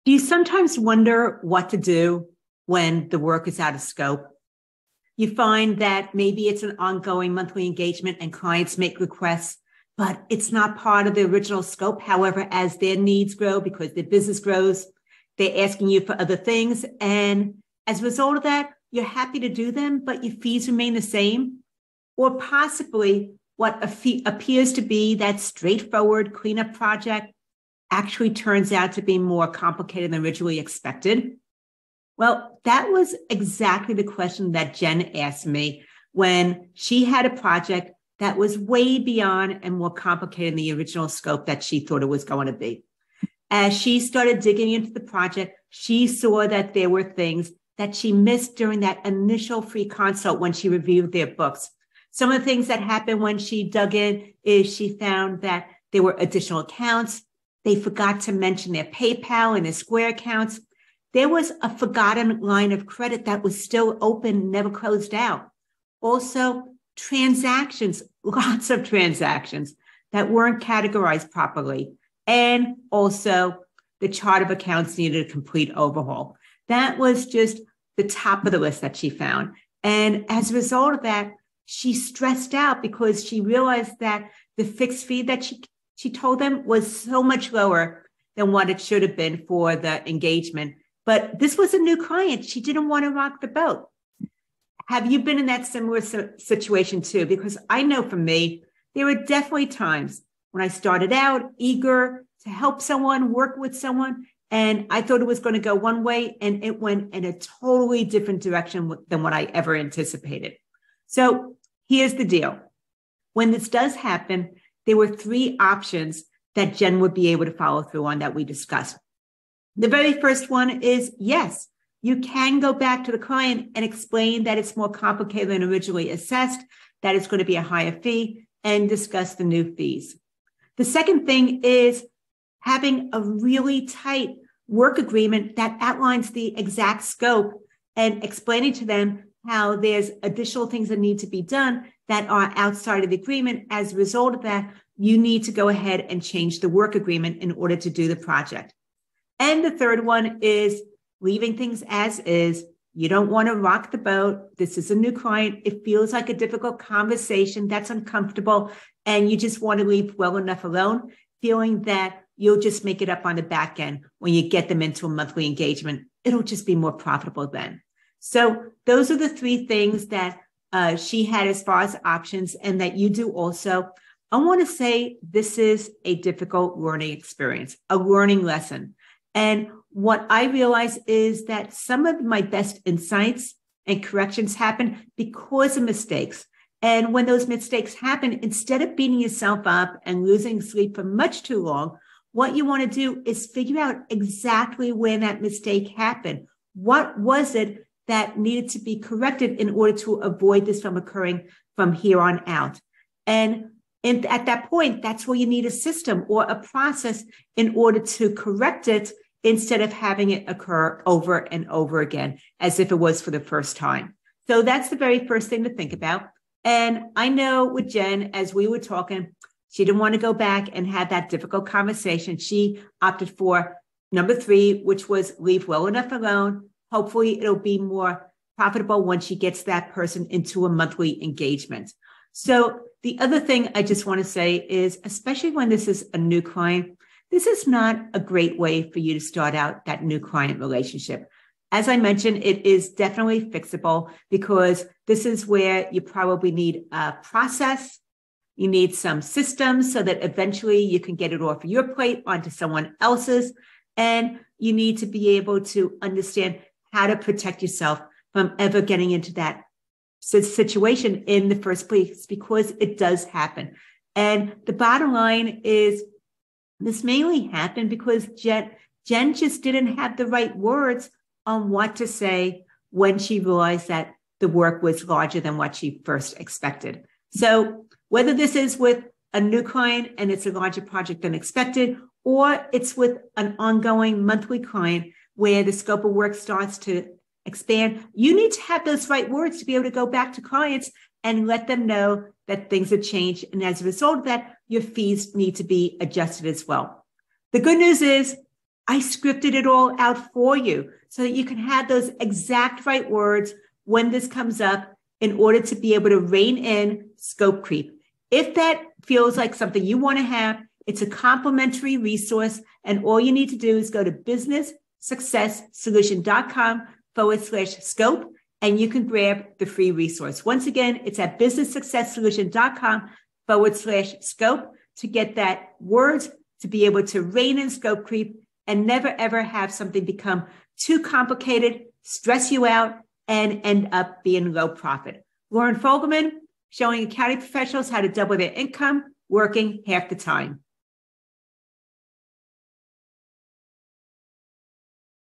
Do you sometimes wonder what to do when the work is out of scope? You find that maybe it's an ongoing monthly engagement and clients make requests, but it's not part of the original scope. However, as their needs grow, because their business grows, they're asking you for other things. And as a result of that, you're happy to do them, but your fees remain the same. Or possibly what appears to be that straightforward cleanup project actually turns out to be more complicated than originally expected. Well, that was exactly the question that Jen asked me when she had a project that was way beyond and more complicated than the original scope that she thought it was going to be. As she started digging into the project, she saw that there were things that she missed during that initial free consult when she reviewed their books. Some of the things that happened when she dug in is she found that there were additional accounts. They forgot to mention their PayPal and their Square accounts. There was a forgotten line of credit that was still open, never closed out. Also, transactions, lots of transactions that weren't categorized properly. And also, the chart of accounts needed a complete overhaul. That was just the top of the list that she found. And as a result of that, she stressed out because she realized that the fixed fee that she told them was so much lower than what it should have been for the engagement. But this was a new client. She didn't want to rock the boat. Have you been in that similar situation too? Because I know for me, there were definitely times when I started out eager to help someone, work with someone, and I thought it was going to go one way, and it went in a totally different direction than what I ever anticipated. So here's the deal. When this does happen, there were 3 options that Jen would be able to follow through on that we discussed. The very first one is, yes, you can go back to the client and explain that it's more complicated than originally assessed, that it's going to be a higher fee, and discuss the new fees. The second thing is having a really tight work agreement that outlines the exact scope and explaining to them how there's additional things that need to be done that are outside of the agreement. As a result of that, you need to go ahead and change the work agreement in order to do the project. And the third one is leaving things as is. You don't want to rock the boat. This is a new client. It feels like a difficult conversation that's uncomfortable, and you just want to leave well enough alone, feeling that you'll just make it up on the back end when you get them into a monthly engagement. It'll just be more profitable then. So those are the 3 things that she had as far as options, and that you do also. I want to say this is a difficult learning experience, a learning lesson. And what I realize is that some of my best insights and corrections happen because of mistakes. And when those mistakes happen, instead of beating yourself up and losing sleep for much too long, what you want to do is figure out exactly where that mistake happened. What was it that needed to be corrected in order to avoid this from occurring from here on out? And at that point, that's where you need a system or a process in order to correct it, instead of having it occur over and over again as if it was for the first time. So that's the very first thing to think about. And I know with Jen, as we were talking, she didn't want to go back and have that difficult conversation. She opted for number 3, which was leave well enough alone. Hopefully it'll be more profitable when she gets that person into a monthly engagement. So the other thing I just want to say is, especially when this is a new client, this is not a great way for you to start out that new client relationship. As I mentioned, it is definitely fixable, because this is where you probably need a process. You need some systems so that eventually you can get it off your plate onto someone else's. And you need to be able to understand how to protect yourself from ever getting into that situation in the first place, because it does happen. And the bottom line is, this mainly happened because Jen just didn't have the right words on what to say when she realized that the work was larger than what she first expected. So whether this is with a new client and it's a larger project than expected, or it's with an ongoing monthly client where the scope of work starts to expand, you need to have those right words to be able to go back to clients and let them know that things have changed. And as a result of that, your fees need to be adjusted as well. The good news is I scripted it all out for you so that you can have those exact right words when this comes up in order to be able to rein in scope creep. If that feels like something you want to have, it's a complimentary resource. And all you need to do is go to businesssuccesssolution.com/scope, and you can grab the free resource. Once again, it's at businesssuccesssolution.com/scope to get that word to be able to rein in scope creep and never, ever have something become too complicated, stress you out, and end up being low profit. Loren Fogelman, showing accounting professionals how to double their income, working half the time.